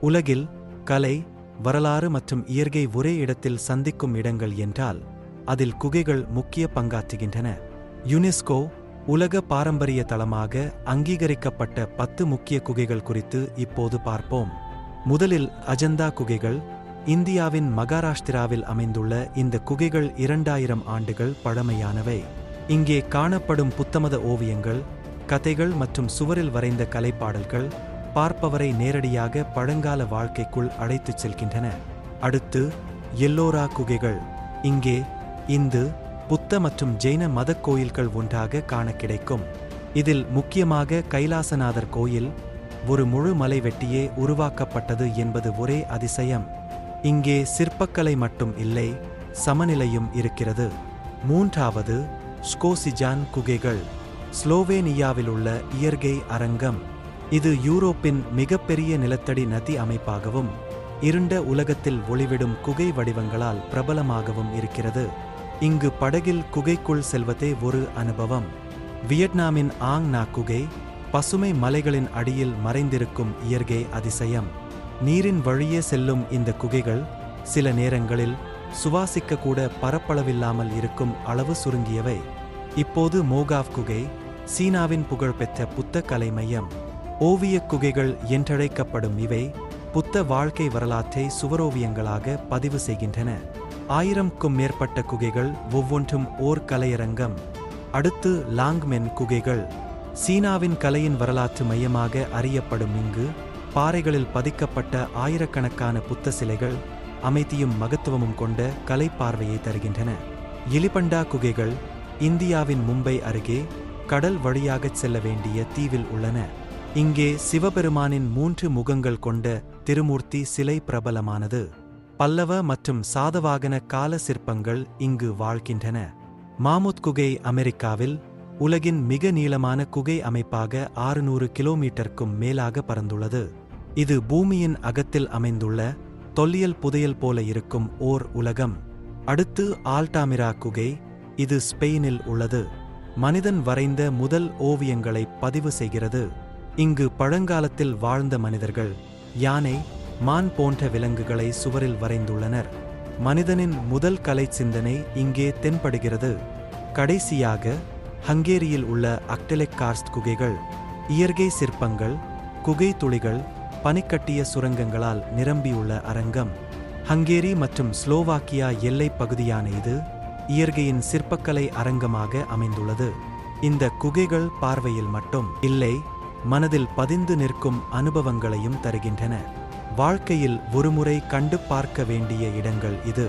உலகில் கலை, வரலாறு மற்றும் இயற்கை ஒரே இடத்தில் சந்திக்கும் இடங்கள் என்றால் அதில் குகைகள் முக்கிய பங்காற்றுகின்றன. யுனெஸ்கோ உலக பாரம்பரிய தளமாக அங்கீகரிக்கப்பட்ட 10 முக்கிய குகைகள் குறித்து இப்போது பார்ப்போம். முதலில் அஜந்தா குகைகள். இந்தியாவின் மகாராஷ்டிராவில் அமைந்துள்ள இந்த குகைகள் 2000 ஆண்டுகள் பழமையானவை. இங்கே காணப்படும் புத்தமத ஓவியங்கள், கதைகள் மற்றும் சுவரில் வரைந்த கலைப்பாடல்கள் பார்ப்பவரை நேரடியாக பழங்கால வாழ்க்கைக்குள் அழைத்துச் செல்கின்றன. அடுத்து எல்லோரா குகைகள். இங்கே இந்து, புத்த மற்றும் ஜெயின மதக் கோயில்கள் ஒன்றாக காண கிடைக்கும். இதில் முக்கியமாக கைலாசநாதர் கோயில் ஒரு முழு மலை வெட்டியே உருவாக்கப்பட்டது என்பது ஒரே அதிசயம். இங்கே சிற்பக்கலை மட்டும் இல்லை, சமநிலையும் இருக்கிறது. மூன்றாவது ஸ்கோசிஜான் குகைகள். ஸ்லோவேனியாவிலுள்ள இயற்கை அரங்கம். இது யூரோப்பின் மிகப்பெரிய நிலத்தடி நதி அமைப்பாகவும் இருண்ட உலகத்தில் ஒளிவிடும் குகை வடிவங்களால் பிரபலமாகவும் இருக்கிறது. இங்கு படகில் குகைக்குள் செல்வதே ஒரு அனுபவம். வியட்நாமின் ஆங் நா குகை பசுமை மலைகளின் அடியில் மறைந்திருக்கும் இயற்கை அதிசயம். நீரின் வழியே செல்லும் இந்த குகைகள் சில நேரங்களில் சுவாசிக்க கூட பரப்பளவில்லாமல் இருக்கும் அளவு சுருங்கியவை. இப்போது மோகாவ் குகை, சீனாவின் புகழ்பெற்ற புத்த கலை மையம். ஓவியக் குகைகள் என்றழைக்கப்படும் இவை புத்த வாழ்க்கை வரலாற்றை சுவரோவியங்களாக பதிவு செய்கின்றன. 1000க்கும் மேற்பட்ட குகைகள், ஒவ்வொன்றும் ஓர் கலையரங்கம். அடுத்து லாங்மென் குகைகள். சீனாவின் கலையின் வரலாற்று மையமாக அறியப்படும் இங்கு பாறைகளில் பதிக்கப்பட்ட ஆயிரக்கணக்கான புத்த சிலைகள் அமைதியும் மகத்துவமும் கொண்ட கலைப்பார்வையை தருகின்றன. எலிபண்டா குகைகள் இந்தியாவின் மும்பை அருகே கடல் வழியாகச் செல்ல வேண்டிய தீவில் உள்ளன. இங்கே சிவபெருமானின் 3 முகங்கள் கொண்ட திருமூர்த்தி சிலை பிரபலமானது. பல்லவ மற்றும் சாதவாகன கால சிற்பங்கள் இங்கு வாழ்கின்றன. மாமுத் குகை அமெரிக்காவில் உலகின் மிக நீளமான குகை அமைப்பாக 600 கிலோமீட்டருக்கும் மேலாக பரந்துள்ளது. இது பூமியின் அகத்தில் அமைந்துள்ள தொல்லியல் புதையல் போல இருக்கும் ஓர் உலகம். அடுத்து ஆல்டாமிரா குகை. இது ஸ்பெயினில் உள்ளது. மனிதன் வரைந்த முதல் ஓவியங்களை பதிவு செய்கிறது. இங்கு பழங்காலத்தில் வாழ்ந்த மனிதர்கள் யானை, மான் போன்ற விலங்குகளை சுவரில் வரைந்துள்ளனர். மனிதனின் முதல் கலை சிந்தனை இங்கே தென்படுகிறது. கடைசியாக ஹங்கேரியில் உள்ள அக்டெலெக்கார்ஸ்ட் குகைகள். இயற்கை சிற்பங்கள், குகை துளிகள், பனிக்கட்டிய சுரங்கங்களால் நிரம்பியுள்ள அரங்கம். ஹங்கேரி மற்றும் ஸ்லோவாக்கியா எல்லைப் பகுதியான இது இயற்கையின் சிற்பக்கலை அரங்கமாக அமைந்துள்ளது. இந்த குகைகள் பார்வையில் மட்டும் இல்லை, மனதில் பதிந்து நிற்கும் அனுபவங்களையும் தருகின்றன. வாழ்க்கையில் ஒருமுறை கண்டு பார்க்க வேண்டிய இடங்கள் இது.